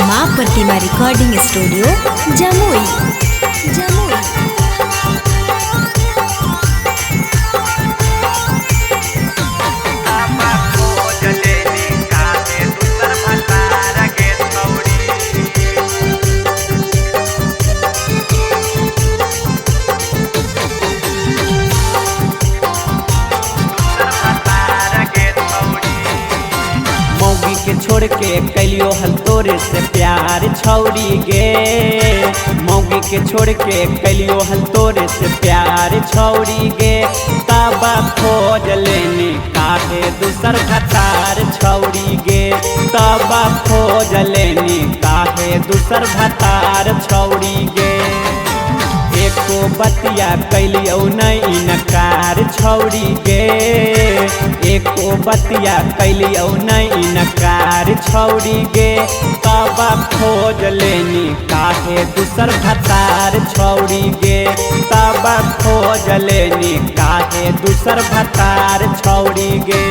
माँ प्रतिमा recording studio Jamui Jamui. मौगी के छोड़ के कैलियो हल तोरे से प्यार छौरी गे। मौगी के छोड़ के कैलियो हल तोरे से प्यार छौरी गे। तबा खोज लेनी काहे दूसर भतार छौरी गे। तबा खोज लेनी काहे दूसर भतार छौरी गे। एको बतिया कैलियो नहीं नकार छौरी गे। एको बतिया कैलियो नहीं नकार छौरी गे। तबा खोज लेनी काहे दूसर भतार छौरी गे। तबा खोज लेनी काहे दूसर भतार छौरी गे।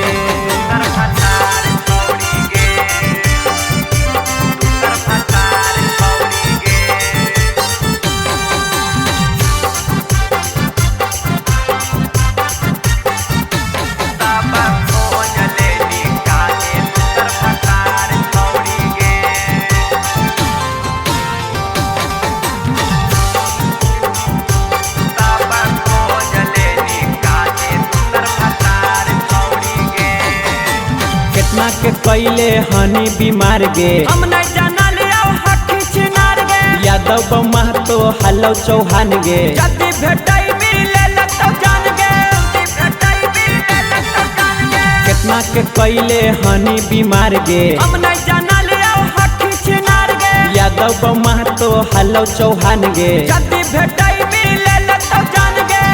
कितना के कैले हनी बीमार गे। हम नहीं जाना लिया हकी चिनार गे। यादव महतो हलौ चौहान गे। जल्दी भेटाई मिले लगता जान गे। जल्दी भेटाई मिले लगता जान गे। कितना के कैले हनी बीमार गे। हम नहीं जाना लिया हकी चिनार गे। यादव महतो हलौ चौहान गे। जल्दी भेटाई मिले लगता जान गे।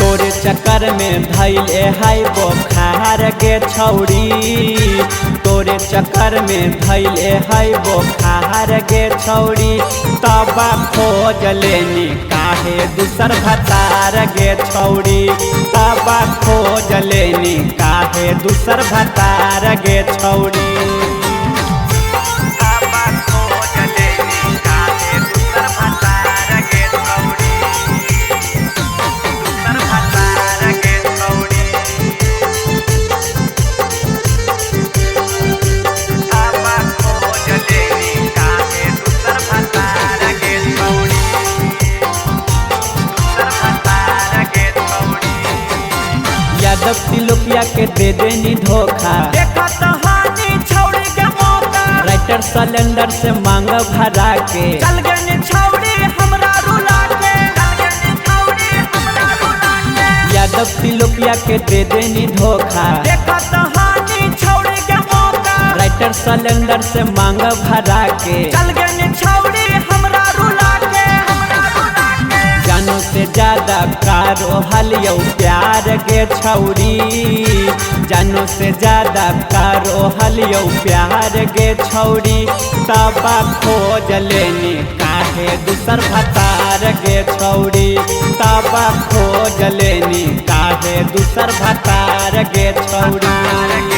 तोरे चक्कर में धैले हाय बोखार गे छौरी। तोरे चक्कर में धैले हाय बोखार गे छौरी। तबा खोज लेनी काहे दूसर भतार गे छौरी। तबा खोज लेनी काहे दूसर भतार गे छौरी। यादव तिलोकिया के दे देनी धोखा। देखा कहानी छौड़ी के मौका। राइटर सिलेंडर से मांग भरा के। चल गए छौड़ी हमरा रुला के। चल गए छौड़ी हमरा रुला के। यादव तिलोकिया के दे देनी धोखा। देखा कहानी छौड़ी के मौका। राइटर सिलेंडर से मांग भरा के। चल गए छौड़ी हमरा रुला के। हमरा रुला के। जानू से ज्यादा कारो हलियो प्यार गे छौरी। जानू से ज्यादा कारो हलियो प्यार गे छौरी। तबा खोज लेनी काहे दूसर भतार गे छौरी। तबा खोज लेनी काहे दूसर भतार गे छौरी।